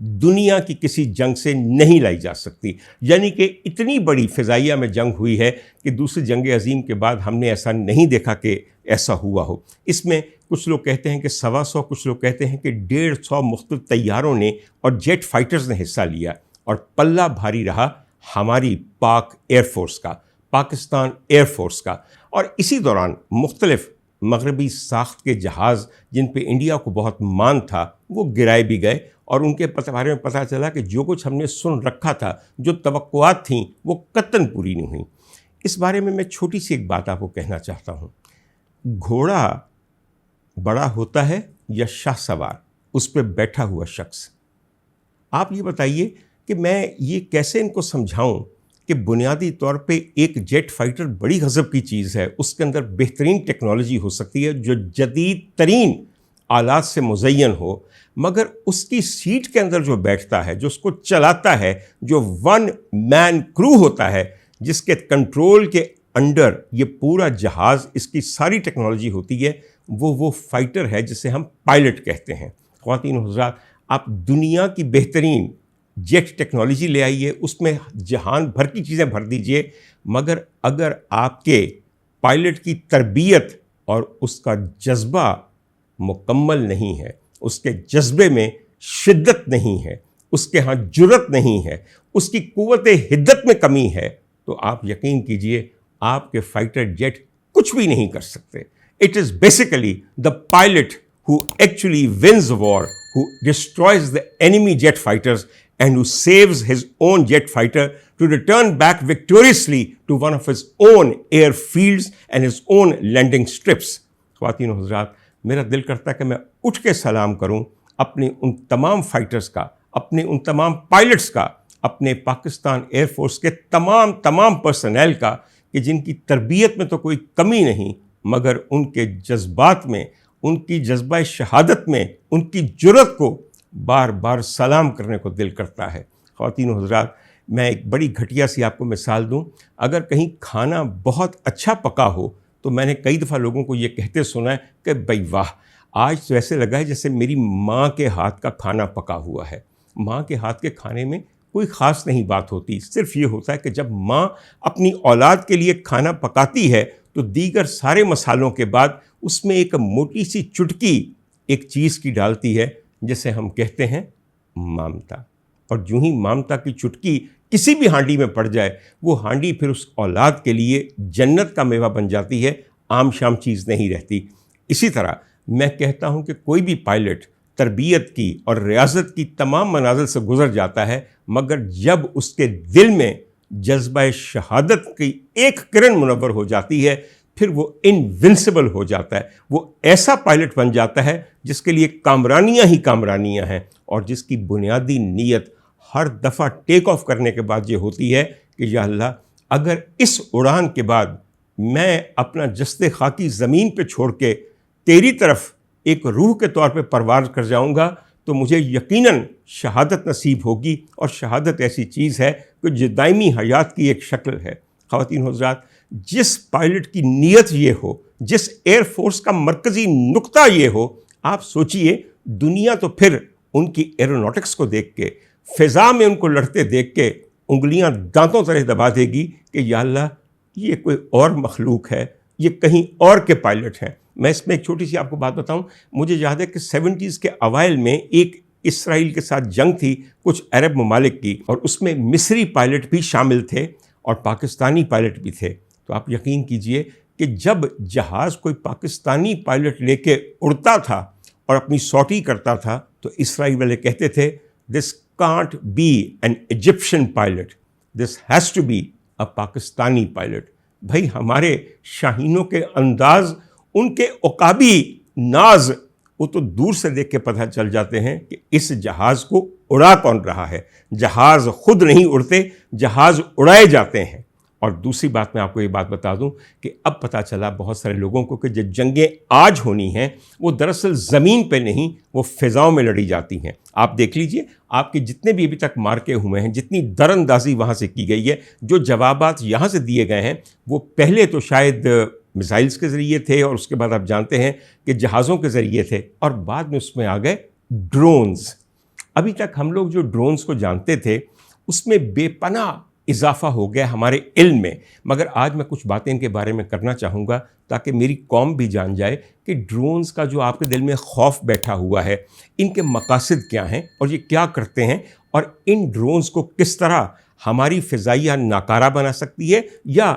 دنیا کی کسی جنگ سے نہیں لائی جا سکتی. یعنی کہ اتنی بڑی فضائیہ میں جنگ ہوئی ہے کہ دوسری جنگ عظیم کے بعد ہم نے ایسا نہیں دیکھا کہ ایسا ہوا ہو. اس میں کچھ لوگ کہتے ہیں کہ 125، کچھ لوگ کہتے ہیں کہ 150 مختلف طیاروں نے اور جیٹ فائٹرز نے حصہ لیا، اور پلہ بھاری رہا ہماری پاک ایئر فورس کا، پاکستان ایئر فورس کا. اور اسی دوران مختلف مغربی ساخت کے جہاز جن پہ انڈیا کو بہت مان تھا وہ گرائے بھی گئے، اور ان کے بارے میں پتہ چلا کہ جو کچھ ہم نے سن رکھا تھا، جو توقعات تھیں، وہ قطعاً پوری نہیں ہوئیں. اس بارے میں چھوٹی سی ایک بات آپ کو کہنا چاہتا ہوں. گھوڑا بڑا ہوتا ہے یا شاہ سوار اس پہ بیٹھا ہوا شخص؟ آپ یہ بتائیے کہ میں یہ کیسے ان کو سمجھاؤں کہ بنیادی طور پہ ایک جیٹ فائٹر بڑی غضب کی چیز ہے، اس کے اندر بہترین ٹیکنالوجی ہو سکتی ہے جو جدید ترین آلات سے مزین ہو، مگر اس کی سیٹ کے اندر جو بیٹھتا ہے، جو اس کو چلاتا ہے، جو ون مین کرو ہوتا ہے، جس کے کنٹرول کے انڈر یہ پورا جہاز، اس کی ساری ٹیکنالوجی ہوتی ہے، وہ فائٹر ہے جسے ہم پائلٹ کہتے ہیں. خواتین و حضرات، آپ دنیا کی بہترین جیٹ ٹیکنالوجی لے آئیے، اس میں جہان بھر کی چیزیں بھر دیجئے، مگر اگر آپ کے پائلٹ کی تربیت اور اس کا جذبہ مکمل نہیں ہے، اس کے جذبے میں شدت نہیں ہے، اس کے ہاں جرت نہیں ہے، اس کی قوت حدت میں کمی ہے، تو آپ یقین کیجئے آپ کے فائٹر جیٹ کچھ بھی نہیں کر سکتے. It is basically the pilot who actually wins the war, who destroys the enemy jet fighters and who saves his own jet fighter to return back victoriously to one of his own airfields and his own landing strips. خواتین و حضرات، میرا دل کرتا ہے کہ میں اٹھ کے سلام کروں اپنے ان تمام فائٹرز کا، اپنے ان تمام پائلٹس کا، اپنے پاکستان ایئر فورس کے تمام پرسنل کا، کہ جن کی تربیت میں تو کوئی کمی نہیں، مگر ان کے جذبات میں، ان کی جذبہ شہادت میں، ان کی جرت کو بار بار سلام کرنے کو دل کرتا ہے. خواتین و حضرات، میں ایک بڑی گھٹیا سی آپ کو مثال دوں. اگر کہیں کھانا بہت اچھا پکا ہو تو میں نے کئی دفعہ لوگوں کو یہ کہتے سنا ہے کہ بھائی واہ، آج تو ایسے لگا ہے جیسے میری ماں کے ہاتھ کا کھانا پکا ہوا ہے. ماں کے ہاتھ کے کھانے میں کوئی خاص نہیں بات ہوتی، صرف یہ ہوتا ہے کہ جب ماں اپنی اولاد کے لیے کھانا پکاتی ہے تو دیگر سارے مسالوں کے بعد اس میں ایک موٹی سی چٹکی ایک چیز کی ڈالتی ہے جسے ہم کہتے ہیں مامتا. اور جو ہی مامتا کی چٹکی کسی بھی ہانڈی میں پڑ جائے، وہ ہانڈی پھر اس اولاد کے لیے جنت کا میوہ بن جاتی ہے، عام شام چیز نہیں رہتی. اسی طرح میں کہتا ہوں کہ کوئی بھی پائلٹ تربیت کی اور ریاضت کی تمام منازل سے گزر جاتا ہے، مگر جب اس کے دل میں جذبہ شہادت کی ایک کرن منور ہو جاتی ہے، پھر وہ انونسبل ہو جاتا ہے. وہ ایسا پائلٹ بن جاتا ہے جس کے لیے کامرانیاں ہی کامرانیاں ہیں، اور جس کی بنیادی نیت ہر دفعہ ٹیک آف کرنے کے بعد یہ ہوتی ہے کہ یا اللہ، اگر اس اڑان کے بعد میں اپنا جسد خاکی زمین پہ چھوڑ کے تیری طرف ایک روح کے طور پہ پرواز کر جاؤں گا تو مجھے یقیناً شہادت نصیب ہوگی. اور شہادت ایسی چیز ہے کہ جو دائمی حیات کی ایک شکل ہے. خواتین و حضرات، جس پائلٹ کی نیت یہ ہو، جس ایئر فورس کا مرکزی نقطہ یہ ہو، آپ سوچئے دنیا تو پھر ان کی ایروناٹکس کو دیکھ کے، فضا میں ان کو لڑتے دیکھ کے انگلیاں دانتوں طرح دبا دے گی کہ یا اللہ، یہ کوئی اور مخلوق ہے، یہ کہیں اور کے پائلٹ ہیں. میں اس میں ایک چھوٹی سی آپ کو بات بتاؤں. مجھے یاد ہے کہ 70s کے اوائل میں ایک اسرائیل کے ساتھ جنگ تھی کچھ عرب ممالک کی، اور اس میں مصری پائلٹ بھی شامل تھے اور پاکستانی پائلٹ بھی تھے. تو آپ یقین کیجئے کہ جب جہاز کوئی پاکستانی پائلٹ لے کے اڑتا تھا اور اپنی سوٹی کرتا تھا تو اسرائیل والے کہتے تھے this can't be an Egyptian pilot, this has to be a Pakistani pilot. بھائی، ہمارے شاہینوں کے انداز، ان کے عقابی ناز، وہ تو دور سے دیکھ کے پتہ چل جاتے ہیں کہ اس جہاز کو اڑا کون رہا ہے. جہاز خود نہیں اڑتے، جہاز اڑائے جاتے ہیں. اور دوسری بات میں آپ کو یہ بات بتا دوں کہ اب پتہ چلا بہت سارے لوگوں کو کہ جو جنگیں آج ہونی ہیں وہ دراصل زمین پہ نہیں، وہ فضاؤں میں لڑی جاتی ہیں. آپ دیکھ لیجئے، آپ کے جتنے بھی ابھی تک مارکے ہوئے ہیں، جتنی در اندازی وہاں سے کی گئی ہے، جو جوابات یہاں سے دیے گئے ہیں، وہ پہلے تو شاید میزائلز کے ذریعے تھے، اور اس کے بعد آپ جانتے ہیں کہ جہازوں کے ذریعے تھے، اور بعد میں اس میں آ گئے ڈرونز. ابھی تک ہم لوگ جو ڈرونز کو جانتے تھے اس میں بے پناہ اضافہ ہو گیا ہمارے علم میں، مگر آج میں کچھ باتیں ان کے بارے میں کرنا چاہوں گا تاکہ میری قوم بھی جان جائے کہ ڈرونز کا جو آپ کے دل میں خوف بیٹھا ہوا ہے، ان کے مقاصد کیا ہیں اور یہ کیا کرتے ہیں، اور ان ڈرونز کو کس طرح ہماری فضائیہ ناکارہ بنا سکتی ہے یا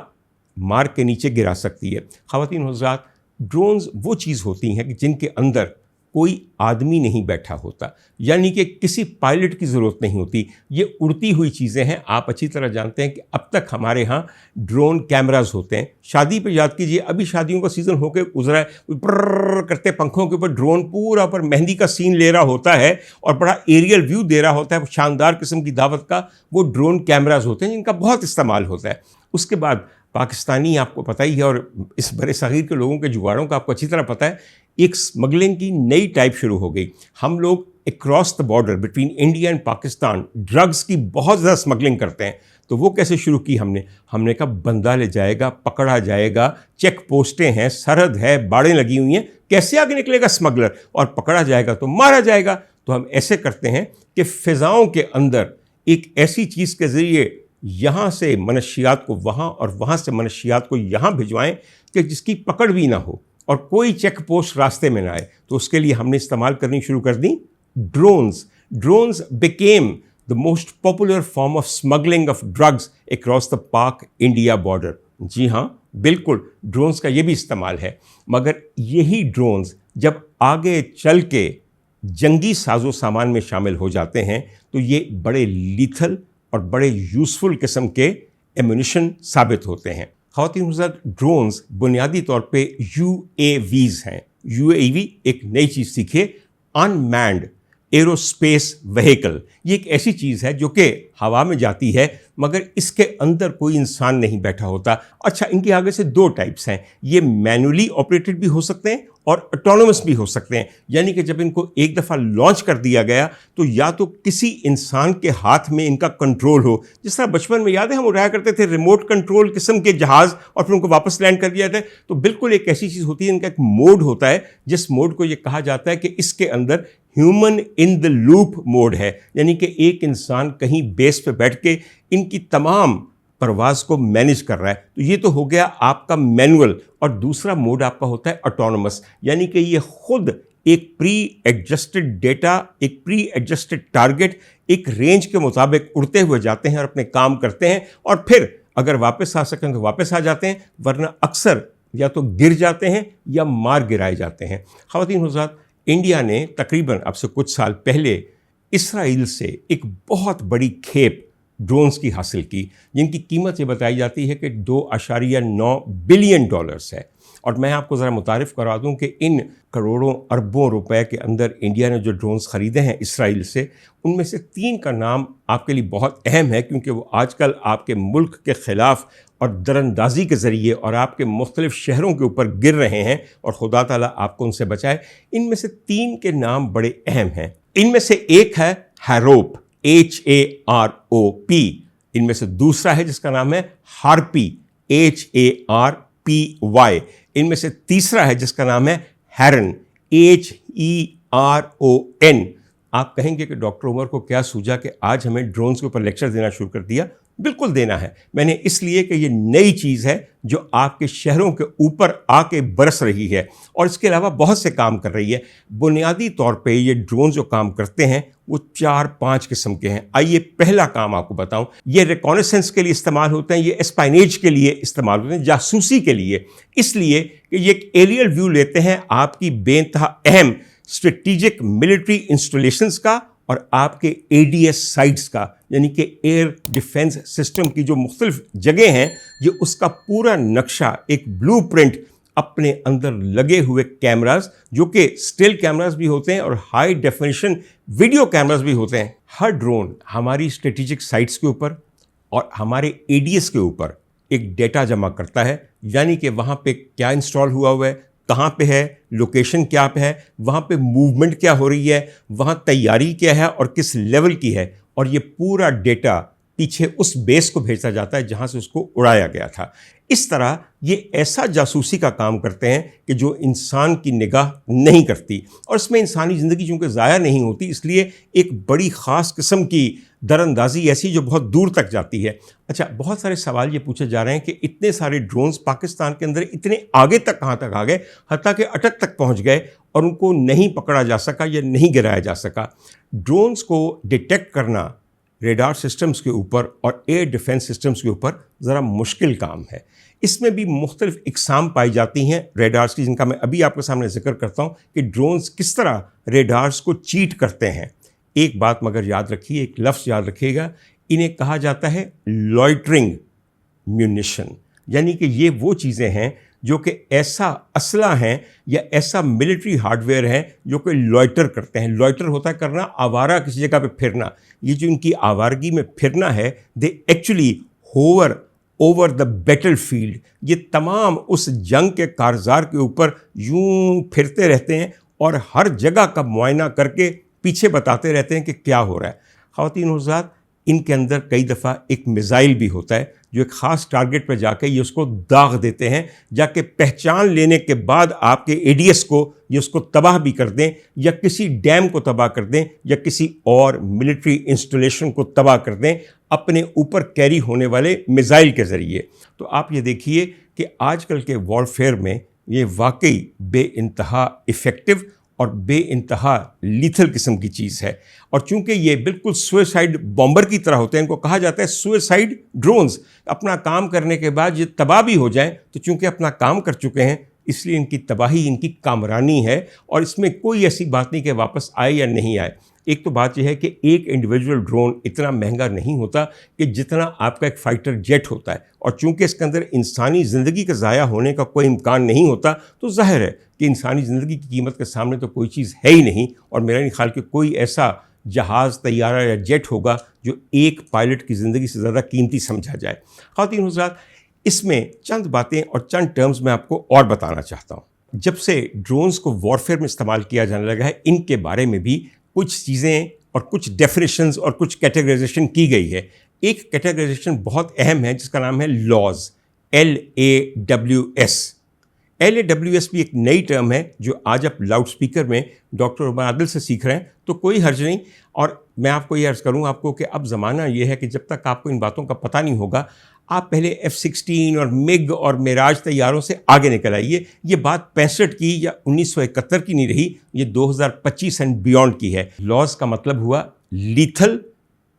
مار کے نیچے گرا سکتی ہے۔ خواتین و حضرات، ڈرونز وہ چیز ہوتی ہیں کہ جن کے اندر کوئی آدمی نہیں بیٹھا ہوتا، یعنی کہ کسی پائلٹ کی ضرورت نہیں ہوتی، یہ اڑتی ہوئی چیزیں ہیں۔ آپ اچھی طرح جانتے ہیں کہ اب تک ہمارے ہاں ڈرون کیمراز ہوتے ہیں۔ شادی پہ یاد کیجئے، ابھی شادیوں کا سیزن ہو کے گزرا ہے، پرر کرتے پنکھوں کے اوپر ڈرون پورا پر مہندی کا سین لے رہا ہوتا ہے اور بڑا ایریل ویو دے رہا ہوتا ہے شاندار قسم کی دعوت کا، وہ ڈرون کیمراز ہوتے ہیں جن کا بہت استعمال ہوتا ہے۔ اس کے بعد پاکستانی، آپ کو پتہ ہی ہے، اور اس برِ صغیر کے لوگوں کے جگاڑوں کا آپ کو اچھی طرح پتہ ہے، ایک اسمگلنگ کی نئی ٹائپ شروع ہو گئی۔ ہم لوگ across the border between India and Pakistan drugs کی بہت زیادہ اسمگلنگ کرتے ہیں۔ تو وہ کیسے شروع کی ہم نے کہا بندہ لے جائے گا، پکڑا جائے گا، چیک پوسٹیں ہیں، سرحد ہے، باڑیں لگی ہوئی ہیں، کیسے آگے نکلے گا اسمگلر، اور پکڑا جائے گا تو مارا جائے گا۔ تو ہم ایسے کرتے ہیں کہ فضاؤں کے اندر ایک ایسی چیز کے ذریعے یہاں سے منشیات کو وہاں اور وہاں سے منشیات کو یہاں بھجوائیں کہ جس کی پکڑ بھی نہ ہو اور کوئی چیک پوسٹ راستے میں نہ آئے۔ تو اس کے لیے ہم نے استعمال کرنی شروع کر دی drones. Drones became the most popular form of smuggling of drugs across the Pak India border۔ جی ہاں، بالکل ڈرونز کا یہ بھی استعمال ہے، مگر یہی ڈرونز جب آگے چل کے جنگی ساز و سامان میں شامل ہو جاتے ہیں تو یہ بڑے لیتھل اور بڑے یوزفل قسم کے ایمونیشن ثابت ہوتے ہیں۔ خواتین حضرات، ڈرونز بنیادی طور پہ UAVs ہیں۔ UAV ایک نئی چیز سیکھیے، انمینڈ ایروسپیس وہیکل۔ یہ ایک ایسی چیز ہے جو کہ ہوا میں جاتی ہے مگر اس کے اندر کوئی انسان نہیں بیٹھا ہوتا۔ اچھا، ان کے آگے سے دو ٹائپس ہیں، یہ مینولی آپریٹڈ بھی ہو سکتے ہیں اور اٹونومس بھی ہو سکتے ہیں، یعنی کہ جب ان کو ایک دفعہ لانچ کر دیا گیا تو یا تو کسی انسان کے ہاتھ میں ان کا کنٹرول ہو، جس طرح بچپن میں یاد ہے ہم اڑایا کرتے تھے ریموٹ کنٹرول قسم کے جہاز اور پھر ان کو واپس لینڈ کر دیا جاتا ہے، تو بالکل ایک ایسی چیز ہوتی ہے، ان کا ایک موڈ ہوتا ہے جس موڈ کو یہ کہا جاتا ہے کہ اس کے اندر human in the loop mode ہے، یعنی کہ ایک انسان کہیں بیس پہ بیٹھ کے ان کی تمام پرواز کو مینیج کر رہا ہے۔ تو یہ تو ہو گیا آپ کا مینول، اور دوسرا موڈ آپ کا ہوتا ہے اٹونومس، یعنی کہ یہ خود ایک پری ایڈجسٹڈ ڈیٹا، ایک پری ایڈجسٹڈ ٹارگٹ، ایک رینج کے مطابق اڑتے ہوئے جاتے ہیں اور اپنے کام کرتے ہیں، اور پھر اگر واپس آ سکیں تو واپس آ جاتے ہیں، ورنہ اکثر یا تو گر جاتے ہیں یا مار گرائے جاتے ہیں۔ خواتین حضرات، انڈیا نے تقریباً اب سے کچھ سال پہلے اسرائیل سے ایک بہت بڑی کھیپ ڈرونز کی حاصل کی، جن کی قیمت یہ بتائی جاتی ہے کہ $2.9 بلین ہے۔ اور میں آپ کو ذرا متعارف کروا دوں کہ ان کروڑوں اربوں روپے کے اندر انڈیا نے جو ڈرونز خریدے ہیں اسرائیل سے، ان میں سے 3 کا نام آپ کے لیے بہت اہم ہے، کیونکہ وہ آج کل آپ کے ملک کے خلاف اور دراندازی کے ذریعے اور آپ کے مختلف شہروں کے اوپر گر رہے ہیں، اور خدا تعالیٰ آپ کو ان سے بچائے۔ ان میں سے 3 کے نام بڑے اہم ہیں۔ ان میں سے ایک ہے ہیروپ، HAROP۔ ان میں سے دوسرا ہے جس کا نام ہے ہارپی، HARPY۔ ان میں سے تیسرا ہے جس کا نام ہے ہیرن، HERON۔ آپ کہیں گے کہ ڈاکٹر عمر کو کیا سوجا کہ آج ہمیں ڈرونز کے اوپر لیکچر دینا شروع کر دیا؟ بالکل دینا ہے میں نے، اس لیے کہ یہ نئی چیز ہے جو آپ کے شہروں کے اوپر آ کے برس رہی ہے، اور اس کے علاوہ بہت سے کام کر رہی ہے۔ بنیادی طور پہ یہ ڈرون جو کام کرتے ہیں وہ 4-5 قسم کے ہیں۔ آئیے پہلا کام آپ کو بتاؤں، یہ ریکونیسنس کے لیے استعمال ہوتے ہیں، یہ اسپائنیج کے لیے استعمال ہوتے ہیں، جاسوسی کے لیے، اس لیے کہ یہ ایک ایریل ویو لیتے ہیں آپ کی بے انتہا اہم اسٹریٹجک ملٹری انسٹالیشنز کا اور آپ کے ADS سائٹس کا، یعنی کہ ایئر ڈیفنس سسٹم کی جو مختلف جگہیں ہیں، یہ اس کا پورا نقشہ، ایک بلو پرنٹ اپنے اندر لگے ہوئے کیمراز، جو کہ اسٹل کیمراز بھی ہوتے ہیں اور ہائی ڈیفینیشن ویڈیو کیمراز بھی ہوتے ہیں۔ ہر ڈرون ہماری اسٹریٹجک سائٹس کے اوپر اور ہمارے ADS کے اوپر ایک ڈیٹا جمع کرتا ہے، یعنی کہ وہاں پہ کیا انسٹال ہوا ہے، کہاں پہ ہے، لوکیشن کیا پہ ہے، وہاں پہ موومنٹ کیا ہو رہی ہے، وہاں تیاری کیا ہے اور کس لیول کی ہے، اور یہ پورا ڈیٹا پیچھے اس بیس کو بھیجا جاتا ہے جہاں سے اس کو اڑایا گیا تھا۔ اس طرح یہ ایسا جاسوسی کا کام کرتے ہیں کہ جو انسان کی نگاہ نہیں کرتی، اور اس میں انسانی زندگی چونکہ ضائع نہیں ہوتی، اس لیے ایک بڑی خاص قسم کی در اندازی ایسی جو بہت دور تک جاتی ہے۔ اچھا، بہت سارے سوال یہ پوچھے جا رہے ہیں کہ اتنے سارے ڈرونز پاکستان کے اندر اتنے آگے تک کہاں تک آ گئے، حتیٰ کہ اٹک تک پہنچ گئے اور ان کو نہیں پکڑا جا سکا یا نہیں گرایا جا سکا۔ ڈرونز کو ڈیٹیکٹ کرنا ریڈار سسٹمز کے اوپر اور ایئر ڈیفنس سسٹمز کے اوپر ذرا مشکل کام ہے۔ اس میں بھی مختلف اقسام پائی جاتی ہیں ریڈارز کی، جن کا میں ابھی آپ کے سامنے ذکر کرتا ہوں کہ ڈرونز کس طرح ریڈارز کو چیٹ کرتے ہیں۔ ایک بات مگر یاد رکھیے، ایک لفظ یاد رکھیے گا، انہیں کہا جاتا ہے لوئٹرنگ میونیشن، یعنی کہ یہ وہ چیزیں ہیں جو کہ ایسا اسلحہ ہیں یا ایسا ملٹری ہارڈ ویئر ہیں جو کہ لوئٹر کرتے ہیں۔ لوئٹر ہوتا ہے کرنا، آوارہ کسی جگہ پہ پھرنا۔ یہ جو ان کی آوارگی میں پھرنا ہے، they actually hover over the battle field, یہ تمام اس جنگ کے کارزار کے اوپر یوں پھرتے رہتے ہیں اور ہر جگہ کا معائنہ کر کے پیچھے بتاتے رہتے ہیں کہ کیا ہو رہا ہے۔ خواتین و حضرات، ان کے اندر کئی دفعہ ایک میزائل بھی ہوتا ہے جو ایک خاص ٹارگٹ پہ جا کے یہ اس کو داغ دیتے ہیں، جا کے پہچان لینے کے بعد آپ کے اے ڈی ایس کو یہ اس کو تباہ بھی کر دیں، یا کسی ڈیم کو تباہ کر دیں، یا کسی اور ملٹری انسٹالیشن کو تباہ کر دیں اپنے اوپر کیری ہونے والے میزائل کے ذریعے۔ تو آپ یہ دیکھیے کہ آج کل کے وارفیئر میں یہ واقعی بے انتہا ایفیکٹو اور بے انتہا لیتھل قسم کی چیز ہے، اور چونکہ یہ بالکل سوئسائڈ بامبر کی طرح ہوتے ہیں، ان کو کہا جاتا ہے سوئسائڈ ڈرونز۔ اپنا کام کرنے کے بعد یہ تباہ بھی ہو جائیں تو چونکہ اپنا کام کر چکے ہیں، اس لیے ان کی تباہی ان کی کامرانی ہے، اور اس میں کوئی ایسی بات نہیں کہ واپس آئے یا نہیں آئے۔ ایک تو بات یہ ہے کہ ایک انڈیویجول ڈرون اتنا مہنگا نہیں ہوتا کہ جتنا آپ کا ایک فائٹر جیٹ ہوتا ہے، اور چونکہ اس کے اندر انسانی زندگی کا ضائع ہونے کا کوئی امکان نہیں ہوتا، تو ظاہر ہے کہ انسانی زندگی کی قیمت کے سامنے تو کوئی چیز ہے ہی نہیں، اور میرا نہیں خیال کہ کوئی ایسا جہاز، طیارہ یا جیٹ ہوگا جو ایک پائلٹ کی زندگی سے زیادہ قیمتی سمجھا جائے۔ خواتین حضرات، اس میں چند باتیں اور چند ٹرمز میں آپ کو اور بتانا چاہتا ہوں۔ جب سے ڈرونز کو وارفیئر میں استعمال کیا جانے لگا ہے، ان کے بارے میں بھی کچھ چیزیں اور کچھ ڈیفینیشنز اور کچھ کیٹیگرائزیشن کی گئی ہے۔ ایک کیٹیگرائزیشن بہت اہم ہے جس کا نام ہے لاز، LAWS۔ LAWS بھی ایک نئی ٹرم ہے جو آج آپ لاؤڈ سپیکر میں ڈاکٹر عمر عادل سے سیکھ رہے ہیں، تو کوئی حرج نہیں۔ اور میں آپ کو یہ عرض کروں آپ کو کہ اب زمانہ یہ ہے کہ جب تک آپ کو ان باتوں کا پتہ نہیں ہوگا، آپ پہلے F-16 اور MiG اور میراج طیاروں سے آگے نکل آئیے۔ یہ بات 65 کی یا 1971 کی نہیں رہی، یہ 2025 اینڈ بیونڈ کی ہے۔ لاز کا مطلب ہوا لیتھل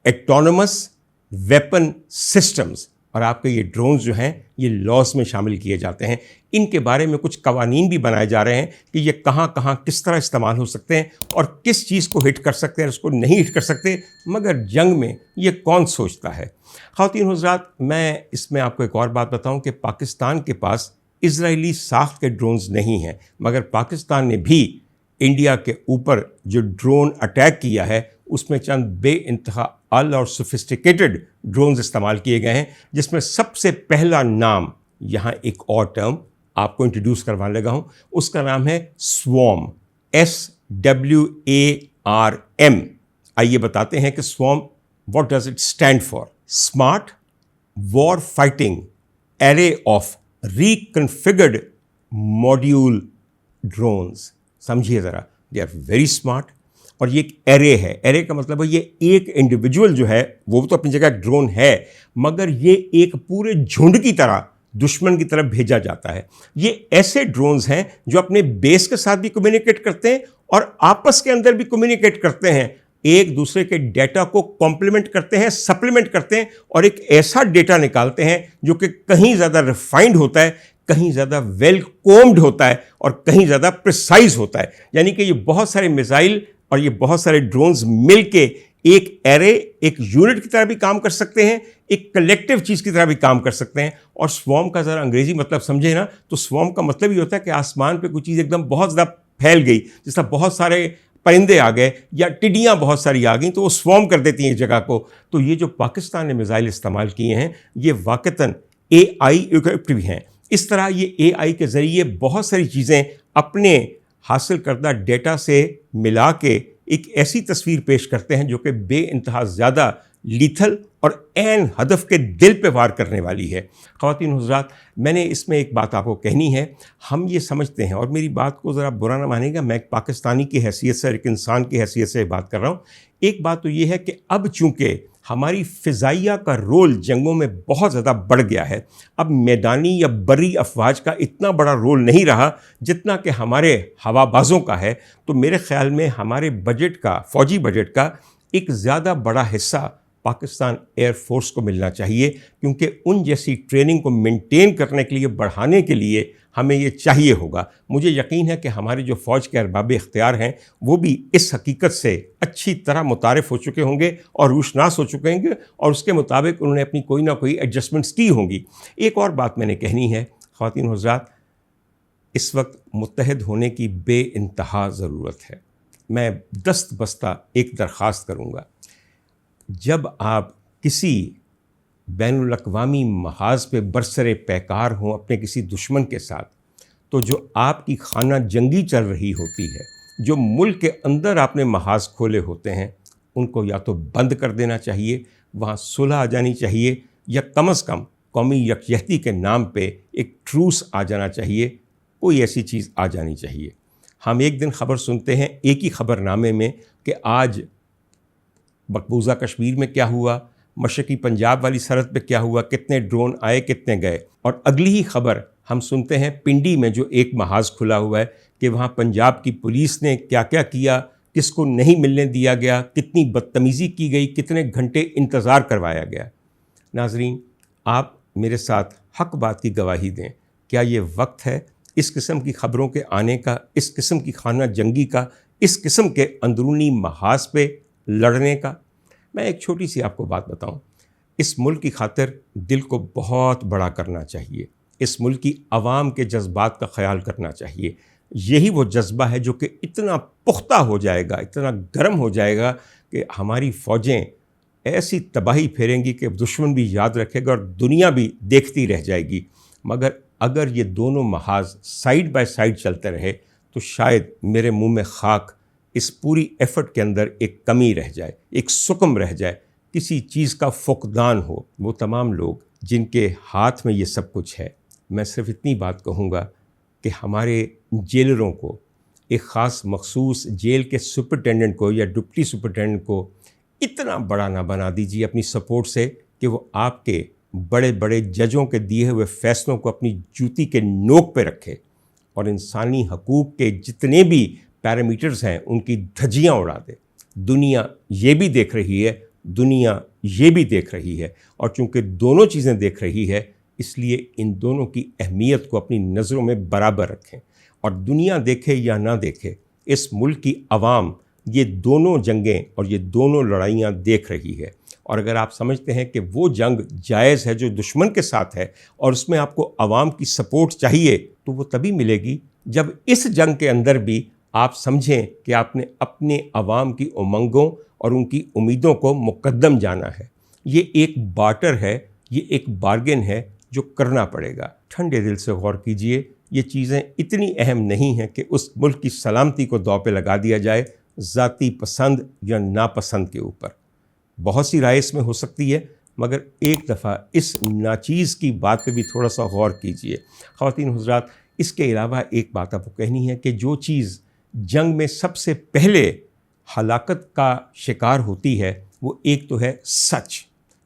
ایٹونومس ویپن سسٹمز، اور آپ کے یہ ڈرونز جو ہیں یہ لاز میں شامل کیے جاتے ہیں۔ ان کے بارے میں کچھ قوانین بھی بنائے جا رہے ہیں کہ یہ کہاں کہاں کس طرح استعمال ہو سکتے ہیں اور کس چیز کو ہٹ کر سکتے ہیں، اس کو نہیں ہٹ کر سکتے، مگر جنگ میں یہ کون سوچتا ہے۔ خواتین حضرات، میں اس میں آپ کو ایک اور بات بتاؤں کہ پاکستان کے پاس اسرائیلی ساخت کے ڈرونز نہیں ہیں، مگر پاکستان نے بھی انڈیا کے اوپر جو ڈرون اٹیک کیا ہے اس میں چند بے انتہا اعلیٰ اور سوفسٹیکیٹڈ ڈرونز استعمال کیے گئے ہیں، جس میں سب سے پہلا نام، یہاں ایک اور ٹرم آپ کو انٹروڈیوس کروانے لگا ہوں، اس کا نام ہے سوارم، SWARM۔ آئیے بتاتے ہیں کہ swarm what does it stand for. Smart war fighting array of reconfigured module drones. سمجھیے ذرا، دے آر ویری اسمارٹ، اور یہ ایک ایرے ہے۔ ایرے کا مطلب ہے یہ ایک انڈیویجول جو ہے وہ تو اپنی جگہ ایک ڈرون ہے، مگر یہ ایک پورے جھنڈ کی طرح دشمن کی طرف بھیجا جاتا ہے۔ یہ ایسے ڈرونز ہیں جو اپنے بیس کے ساتھ بھی کمیونیکیٹ کرتے ہیں اور آپس کے اندر بھی کمیونیکیٹ کرتے ہیں، ایک دوسرے کے ڈیٹا کو کمپلیمنٹ کرتے ہیں، سپلیمنٹ کرتے ہیں، اور ایک ایسا ڈیٹا نکالتے ہیں جو کہ کہیں زیادہ ریفائنڈ ہوتا ہے، کہیں زیادہ ویل کومڈ ہوتا ہے، اور کہیں زیادہ پریسائز ہوتا ہے۔ یعنی کہ یہ بہت سارے میزائل اور یہ بہت سارے ڈرونز مل کے ایک ایرے، ایک یونٹ کی طرح بھی کام کر سکتے ہیں، ایک کلیکٹیو چیز کی طرح بھی کام کر سکتے ہیں۔ اور سوارم کا ذرا انگریزی مطلب سمجھے نا، تو سوارم کا مطلب یہ ہوتا ہے کہ آسمان پہ کوئی چیز ایک دم بہت زیادہ پھیل گئی، جس طرح بہت سارے پرندے آ گئے یا ٹڈیاں بہت ساری آ گئیں تو وہ سوارم کر دیتی ہیں ایک جگہ کو۔ تو یہ جو پاکستان نے میزائل استعمال کیے ہیں یہ واقعتاً AI ایکوپڈ بھی ہیں۔ اس طرح یہ AI کے ذریعے بہت ساری چیزیں اپنے حاصل کردہ ڈیٹا سے ملا کے ایک ایسی تصویر پیش کرتے ہیں جو کہ بے انتہا زیادہ لیتھل اور عین ہدف کے دل پہ وار کرنے والی ہے۔ خواتین حضرات، میں نے اس میں ایک بات آپ کو کہنی ہے۔ ہم یہ سمجھتے ہیں، اور میری بات کو ذرا برا نہ مانیں گا، میں ایک پاکستانی کی حیثیت سے، ایک انسان کی حیثیت سے بات کر رہا ہوں۔ ایک بات تو یہ ہے کہ اب چونکہ ہماری فضائیہ کا رول جنگوں میں بہت زیادہ بڑھ گیا ہے، اب میدانی یا بری افواج کا اتنا بڑا رول نہیں رہا جتنا کہ ہمارے ہوا بازوں کا ہے، تو میرے خیال میں ہمارے بجٹ کا، فوجی بجٹ کا ایک زیادہ بڑا حصہ پاکستان ایئر فورس کو ملنا چاہیے، کیونکہ ان جیسی ٹریننگ کو مینٹین کرنے کے لیے، بڑھانے کے لیے ہمیں یہ چاہیے ہوگا۔ مجھے یقین ہے کہ ہمارے جو فوج کے ارباب اختیار ہیں وہ بھی اس حقیقت سے اچھی طرح متعارف ہو چکے ہوں گے اور روشناس ہو چکے ہوں گے، اور اس کے مطابق انہوں نے اپنی کوئی نہ کوئی ایڈجسٹمنٹس کی ہوں گی۔ ایک اور بات میں نے کہنی ہے، خواتین حضرات، اس وقت متحد ہونے کی بے انتہا ضرورت ہے۔ میں دست بستہ ایک درخواست کروں گا، جب آپ کسی بین الاقوامی محاذ پہ برسر پیکار ہوں اپنے کسی دشمن کے ساتھ، تو جو آپ کی خانہ جنگی چل رہی ہوتی ہے، جو ملک کے اندر آپ نے محاذ کھولے ہوتے ہیں، ان کو یا تو بند کر دینا چاہیے، وہاں صلح آ جانی چاہیے، یا کم از کم قومی یکجہتی کے نام پہ ایک ٹروس آ جانا چاہیے، کوئی ایسی چیز آ جانی چاہیے۔ ہم ایک دن خبر سنتے ہیں ایک ہی خبر نامے میں کہ آج مقبوضہ کشمیر میں کیا ہوا، مشرقی پنجاب والی سرحد پہ کیا ہوا، کتنے ڈرون آئے، کتنے گئے، اور اگلی ہی خبر ہم سنتے ہیں پنڈی میں جو ایک محاذ کھلا ہوا ہے کہ وہاں پنجاب کی پولیس نے کیا کیا کیا، کس کو نہیں ملنے دیا گیا، کتنی بدتمیزی کی گئی، کتنے گھنٹے انتظار کروایا گیا۔ ناظرین، آپ میرے ساتھ حق بات کی گواہی دیں، کیا یہ وقت ہے اس قسم کی خبروں کے آنے کا، اس قسم کی خانہ جنگی کا، اس قسم کے اندرونی محاذ پہ لڑنے کا؟ میں ایک چھوٹی سی آپ کو بات بتاؤں، اس ملک کی خاطر دل کو بہت بڑا کرنا چاہیے، اس ملک کی عوام کے جذبات کا خیال کرنا چاہیے۔ یہی وہ جذبہ ہے جو کہ اتنا پختہ ہو جائے گا، اتنا گرم ہو جائے گا کہ ہماری فوجیں ایسی تباہی پھیریں گی کہ دشمن بھی یاد رکھے گا اور دنیا بھی دیکھتی رہ جائے گی۔ مگر اگر یہ دونوں محاذ سائیڈ بائی سائیڈ چلتے رہے تو شاید میرے منہ میں خاک، اس پوری ایفرٹ کے اندر ایک کمی رہ جائے، ایک سکم رہ جائے، کسی چیز کا فقدان ہو۔ وہ تمام لوگ جن کے ہاتھ میں یہ سب کچھ ہے، میں صرف اتنی بات کہوں گا کہ ہمارے جیلروں کو، ایک خاص مخصوص جیل کے سپرنٹینڈنٹ کو یا ڈپٹی سپرنٹینڈنٹ کو اتنا بڑا نہ بنا دیجیے اپنی سپورٹ سے کہ وہ آپ کے بڑے بڑے ججوں کے دیے ہوئے فیصلوں کو اپنی جوتی کے نوک پہ رکھے اور انسانی حقوق کے جتنے بھی پیرامیٹرز ہیں ان کی دھجیاں اڑا دے۔ دنیا یہ بھی دیکھ رہی ہے، دنیا یہ بھی دیکھ رہی ہے، اور چونکہ دونوں چیزیں دیکھ رہی ہے اس لیے ان دونوں کی اہمیت کو اپنی نظروں میں برابر رکھیں، اور دنیا دیکھے یا نہ دیکھے، اس ملک کی عوام یہ دونوں جنگیں اور یہ دونوں لڑائیاں دیکھ رہی ہے۔ اور اگر آپ سمجھتے ہیں کہ وہ جنگ جائز ہے جو دشمن کے ساتھ ہے اور اس میں آپ کو عوام کی سپورٹ چاہیے، تو وہ تبھی ملے گی جب اس جنگ کے اندر بھی آپ سمجھیں کہ آپ نے اپنے عوام کی امنگوں اور ان کی امیدوں کو مقدم جانا ہے۔ یہ ایک بارٹر ہے، یہ ایک بارگن ہے جو کرنا پڑے گا۔ ٹھنڈے دل سے غور کیجئے، یہ چیزیں اتنی اہم نہیں ہیں کہ اس ملک کی سلامتی کو داؤ پہ لگا دیا جائے ذاتی پسند یا ناپسند کے اوپر۔ بہت سی رائے اس میں ہو سکتی ہے، مگر ایک دفعہ اس ناچیز کی بات پہ بھی تھوڑا سا غور کیجئے۔ خواتین حضرات، اس کے علاوہ ایک بات آپ کو کہنی ہے کہ جو چیز جنگ میں سب سے پہلے ہلاکت کا شکار ہوتی ہے وہ ایک تو ہے سچ۔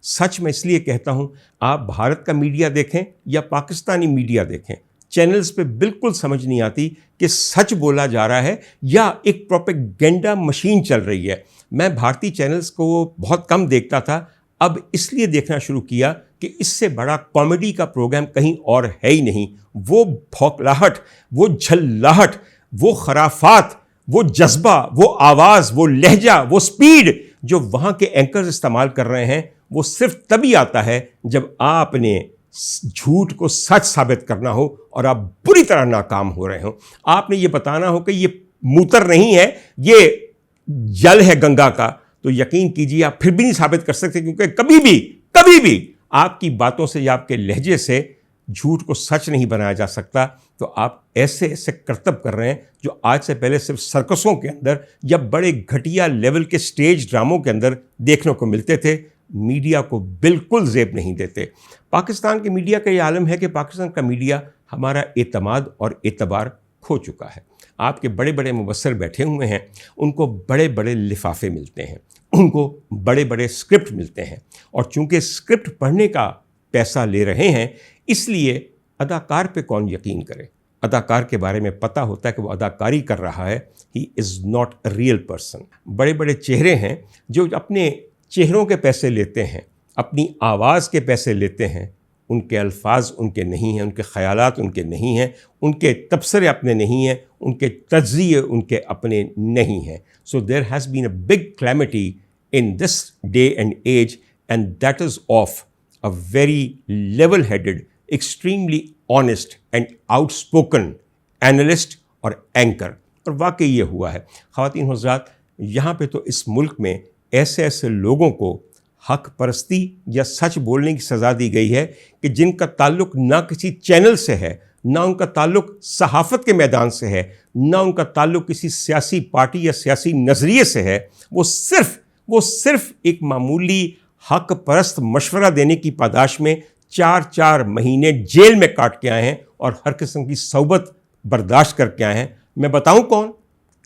سچ میں اس لیے کہتا ہوں، آپ بھارت کا میڈیا دیکھیں یا پاکستانی میڈیا دیکھیں، چینلز پہ بالکل سمجھ نہیں آتی کہ سچ بولا جا رہا ہے یا ایک پروپیگنڈا مشین چل رہی ہے۔ میں بھارتی چینلز کو بہت کم دیکھتا تھا، اب اس لیے دیکھنا شروع کیا کہ اس سے بڑا کامیڈی کا پروگرام کہیں اور ہے ہی نہیں۔ وہ بھوکلاہٹ، وہ جھلاہٹ، وہ خرافات، وہ جذبہ، وہ آواز، وہ لہجہ، وہ سپیڈ جو وہاں کے اینکرز استعمال کر رہے ہیں، وہ صرف تبھی آتا ہے جب آپ نے جھوٹ کو سچ ثابت کرنا ہو اور آپ بری طرح ناکام ہو رہے ہوں۔ آپ نے یہ بتانا ہو کہ یہ موتر نہیں ہے، یہ جل ہے گنگا کا، تو یقین کیجیے آپ پھر بھی نہیں ثابت کر سکتے، کیونکہ کبھی بھی آپ کی باتوں سے یا آپ کے لہجے سے جھوٹ کو سچ نہیں بنایا جا سکتا۔ تو آپ ایسے کرتب کر رہے ہیں جو آج سے پہلے صرف سرکسوں کے اندر یا بڑے گھٹیا لیول کے سٹیج ڈراموں کے اندر دیکھنے کو ملتے تھے۔ میڈیا کو بالکل زیب نہیں دیتے۔ پاکستان کے میڈیا کا یہ عالم ہے کہ پاکستان کا میڈیا ہمارا اعتماد اور اعتبار کھو چکا ہے۔ آپ کے بڑے بڑے مبصر بیٹھے ہوئے ہیں، ان کو بڑے بڑے لفافے ملتے ہیں، ان کو بڑے بڑے اسکرپٹ ملتے ہیں، اور چونکہ اسکرپٹ پڑھنے کا پیسہ لے رہے ہیں، اس لیے اداکار پہ کون یقین کرے؟ اداکار کے بارے میں پتہ ہوتا ہے کہ وہ اداکاری کر رہا ہے، he is not a real person. بڑے بڑے چہرے ہیں جو اپنے چہروں کے پیسے لیتے ہیں، اپنی آواز کے پیسے لیتے ہیں، ان کے الفاظ ان کے نہیں ہیں، ان کے خیالات ان کے نہیں ہیں، ان کے تبصرے اپنے نہیں ہیں، ان کے تجزیے ان کے اپنے نہیں ہیں۔ So there has been a big calamity in this day and age, and that is of a very level headed, extremely honest and outspoken analyst اور اینکر۔ اور واقعی یہ ہوا ہے۔ خواتین حضرات، یہاں پہ تو اس ملک میں ایسے ایسے لوگوں کو حق پرستی یا سچ بولنے کی سزا دی گئی ہے کہ جن کا تعلق نہ کسی چینل سے ہے، نہ ان کا تعلق صحافت کے میدان سے ہے، نہ ان کا تعلق کسی سیاسی پارٹی یا سیاسی نظریے سے ہے۔ وہ صرف ایک معمولی حق پرست مشورہ دینے کی پاداش میں 4 مہینے جیل میں کاٹ کے آئے ہیں اور ہر قسم کی صحبت برداشت کر کے آئے ہیں۔ میں بتاؤں کون؟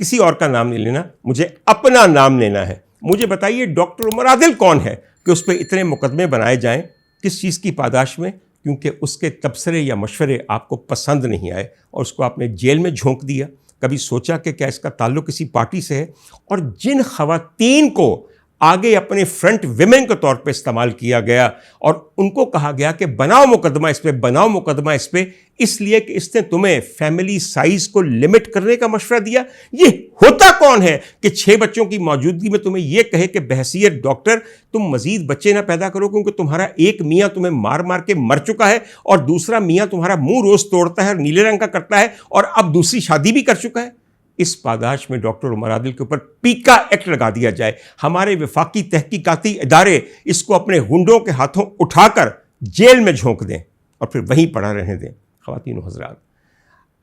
کسی اور کا نام نہیں لینا، مجھے اپنا نام لینا ہے۔ مجھے بتائیے ڈاکٹر عمر عادل کون ہے کہ اس پہ اتنے مقدمے بنائے جائیں؟ کس چیز کی پاداش میں؟ کیونکہ اس کے تبصرے یا مشورے آپ کو پسند نہیں آئے اور اس کو آپ نے جیل میں جھونک دیا۔ کبھی سوچا کہ کیا اس کا تعلق کسی پارٹی سے ہے؟ اور جن خواتین کو آگے اپنے فرنٹ ویمن کے طور پہ استعمال کیا گیا اور ان کو کہا گیا کہ بناؤ مقدمہ اس پہ، بناؤ مقدمہ اس پہ، اس لیے کہ اس نے تمہیں فیملی سائز کو لمٹ کرنے کا مشورہ دیا۔ یہ ہوتا کون ہے کہ 6 بچوں کی موجودگی میں تمہیں یہ کہے کہ بحیثیت ڈاکٹر تم مزید بچے نہ پیدا کرو، کیونکہ تمہارا ایک میاں تمہیں مار مار کے مر چکا ہے اور دوسرا میاں تمہارا منہ روز توڑتا ہے اور نیلے رنگ کا کرتا ہے اور اب دوسری شادی بھی کر چکا ہے۔ اس پاداش میں ڈاکٹر عمر عادل کے اوپر پیکا ایکٹ لگا دیا جائے، ہمارے وفاقی تحقیقاتی ادارے اس کو اپنے گنڈوں کے ہاتھوں اٹھا کر جیل میں جھونک دیں اور پھر وہیں پڑا رہنے دیں۔ خواتین و حضرات،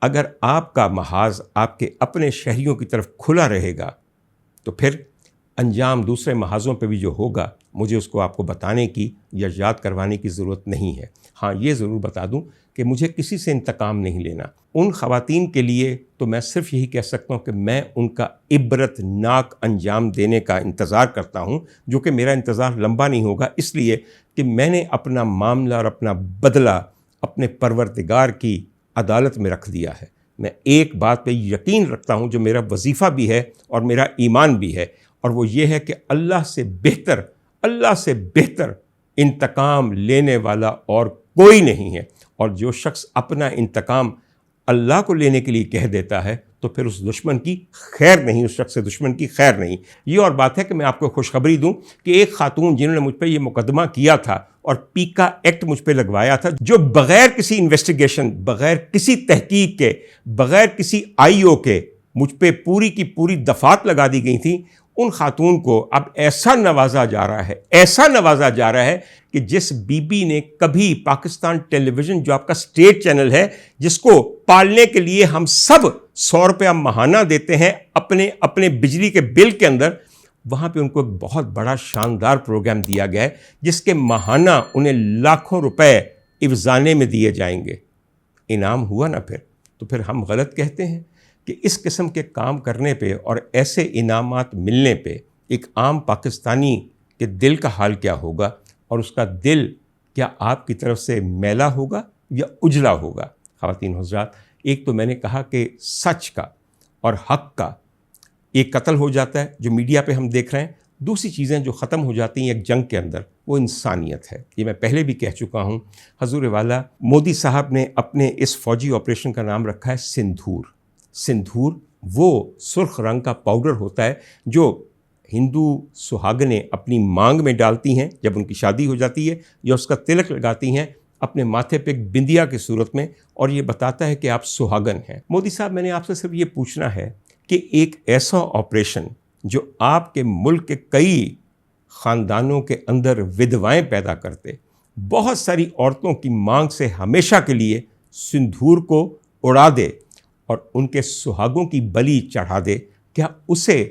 اگر آپ کا محاذ آپ کے اپنے شہریوں کی طرف کھلا رہے گا تو پھر انجام دوسرے محاذوں پہ بھی جو ہوگا، مجھے اس کو آپ کو بتانے کی یا یاد کروانے کی ضرورت نہیں ہے۔ ہاں، یہ ضرور بتا دوں کہ مجھے کسی سے انتقام نہیں لینا۔ ان خواتین کے لیے تو میں صرف یہی کہہ سکتا ہوں کہ میں ان کا عبرت ناک انجام دینے کا انتظار کرتا ہوں، جو کہ میرا انتظار لمبا نہیں ہوگا، اس لیے کہ میں نے اپنا معاملہ اور اپنا بدلہ اپنے پروردگار کی عدالت میں رکھ دیا ہے۔ میں ایک بات پہ یقین رکھتا ہوں جو میرا وظیفہ بھی ہے اور میرا ایمان بھی ہے، اور وہ یہ ہے کہ اللہ سے بہتر انتقام لینے والا اور کوئی نہیں ہے۔ اور جو شخص اپنا انتقام اللہ کو لینے کے لیے کہہ دیتا ہے تو پھر اس دشمن کی خیر نہیں، اس شخص سے دشمن کی خیر نہیں۔ یہ اور بات ہے کہ میں آپ کو خوشخبری دوں کہ ایک خاتون جنہوں نے مجھ پہ یہ مقدمہ کیا تھا اور پیکا ایکٹ مجھ پہ لگوایا تھا، جو بغیر کسی انویسٹیگیشن، بغیر کسی تحقیق کے، بغیر کسی IO کے مجھ پہ پوری کی پوری دفعات لگا دی گئی تھیں، ان خاتون کو اب ایسا نوازا جا رہا ہے کہ جس بی بی نے کبھی پاکستان ٹیلی ویژن، جو آپ کا اسٹیٹ چینل ہے، جس کو پالنے کے لیے ہم سب 100 روپیہ ماہانہ دیتے ہیں اپنے بجلی کے بل کے اندر، وہاں پہ ان کو ایک بہت بڑا شاندار پروگرام دیا گیا ہے جس کے ماہانہ انہیں لاکھوں روپے افزانے میں دیے جائیں گے۔ انعام ہوا نا تو پھر ہم غلط کہتے ہیں کہ اس قسم کے کام کرنے پہ اور ایسے انعامات ملنے پہ ایک عام پاکستانی کے دل کا حال کیا ہوگا، اور اس کا دل کیا آپ کی طرف سے میلا ہوگا یا اجلا ہوگا؟ خواتین حضرات، ایک تو میں نے کہا کہ سچ کا اور حق کا ایک قتل ہو جاتا ہے جو میڈیا پہ ہم دیکھ رہے ہیں، دوسری چیزیں جو ختم ہو جاتی ہیں ایک جنگ کے اندر، وہ انسانیت ہے۔ یہ میں پہلے بھی کہہ چکا ہوں۔ حضور والا مودی صاحب نے اپنے اس فوجی آپریشن کا نام رکھا ہے سندھور۔ وہ سرخ رنگ کا پاؤڈر ہوتا ہے جو ہندو سہاگنیں اپنی مانگ میں ڈالتی ہیں جب ان کی شادی ہو جاتی ہے، یا اس کا تلک لگاتی ہیں اپنے ماتھے پہ ایک بندیا کی صورت میں، اور یہ بتاتا ہے کہ آپ سہاگن ہیں۔ مودی صاحب، میں نے آپ سے صرف یہ پوچھنا ہے کہ ایک ایسا آپریشن جو آپ کے ملک کے کئی خاندانوں کے اندر ودوائیں پیدا کرتے، بہت ساری عورتوں کی مانگ سے ہمیشہ کے لیے سندھور کو اڑا دے اور ان کے سہاگوں کی بلی چڑھا دے، کیا اسے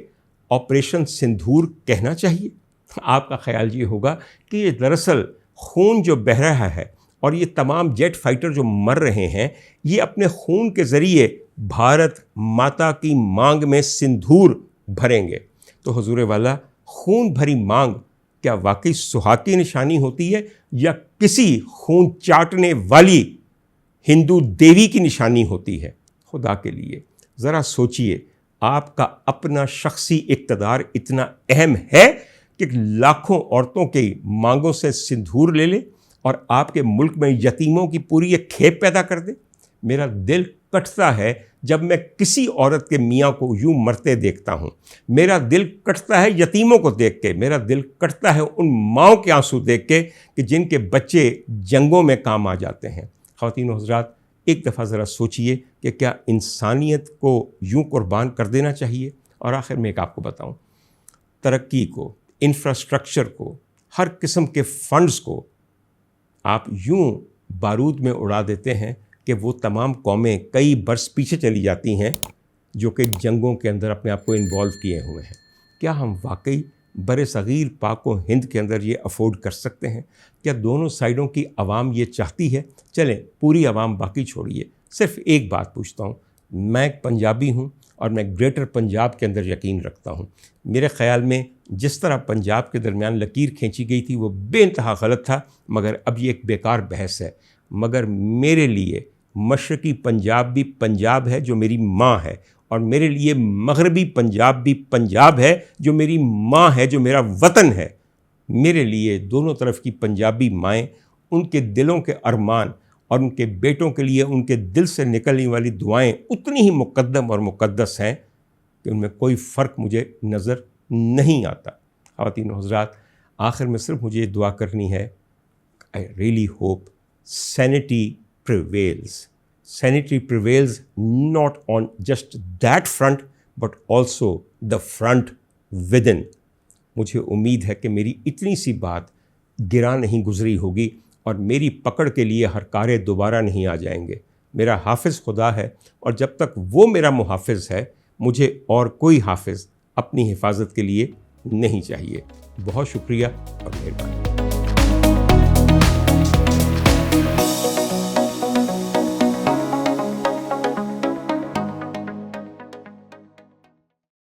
آپریشن سندھور کہنا چاہیے؟ آپ کا خیال یہ ہوگا کہ یہ دراصل خون جو بہہ رہا ہے اور یہ تمام جیٹ فائٹر جو مر رہے ہیں، یہ اپنے خون کے ذریعے بھارت ماتا کی مانگ میں سندھور بھریں گے۔ تو حضور والا، خون بھری مانگ کیا واقعی سہاگ کی نشانی ہوتی ہے یا کسی خون چاٹنے والی ہندو دیوی کی نشانی ہوتی ہے؟ خدا کے لیے ذرا سوچئے، آپ کا اپنا شخصی اقتدار اتنا اہم ہے کہ لاکھوں عورتوں کی مانگوں سے سندھور لے لے اور آپ کے ملک میں یتیموں کی پوری ایک کھیپ پیدا کر دے؟ میرا دل کٹتا ہے جب میں کسی عورت کے میاں کو یوں مرتے دیکھتا ہوں، میرا دل کٹتا ہے یتیموں کو دیکھ کے، میرا دل کٹتا ہے ان ماؤں کے آنسو دیکھ کے کہ جن کے بچے جنگوں میں کام آ جاتے ہیں۔ خواتین و حضرات، ایک دفعہ ذرا سوچئے کہ کیا انسانیت کو یوں قربان کر دینا چاہیے؟ اور آخر میں ایک آپ کو بتاؤں، ترقی کو، انفراسٹرکچر کو، ہر قسم کے فنڈز کو آپ یوں بارود میں اڑا دیتے ہیں کہ وہ تمام قومیں کئی برس پیچھے چلی جاتی ہیں جو کہ جنگوں کے اندر اپنے آپ کو انوالو کیے ہوئے ہیں۔ کیا ہم واقعی بر صغیر پاک و ہند کے اندر یہ افورڈ کر سکتے ہیں؟ کیا دونوں سائڈوں کی عوام یہ چاہتی ہے؟ چلیں پوری عوام باقی چھوڑیے، صرف ایک بات پوچھتا ہوں، میں ایک پنجابی ہوں اور میں گریٹر پنجاب کے اندر یقین رکھتا ہوں۔ میرے خیال میں جس طرح پنجاب کے درمیان لکیر کھینچی گئی تھی وہ بے انتہا غلط تھا، مگر اب یہ ایک بیکار بحث ہے۔ مگر میرے لیے مشرقی پنجاب بھی پنجاب ہے جو میری ماں ہے، اور میرے لیے مغربی پنجاب بھی پنجاب ہے جو میری ماں ہے، جو میرا وطن ہے۔ میرے لیے دونوں طرف کی پنجابی مائیں، ان کے دلوں کے ارمان اور ان کے بیٹوں کے لیے ان کے دل سے نکلنے والی دعائیں اتنی ہی مقدم اور مقدس ہیں کہ ان میں کوئی فرق مجھے نظر نہیں آتا۔ خواتین و حضرات، آخر میں صرف مجھے یہ دعا کرنی ہے، I really hope sanity prevails. Sanity prevails not on just that front but also the front within. مجھے امید ہے کہ میری اتنی سی بات گرا نہیں گزری ہوگی اور میری پکڑ کے لیے ہر کارے دوبارہ نہیں آ جائیں گے۔ میرا حافظ خدا ہے، اور جب تک وہ میرا محافظ ہے مجھے اور کوئی حافظ اپنی حفاظت کے لیے نہیں چاہیے۔ بہت شکریہ اور مہربانی۔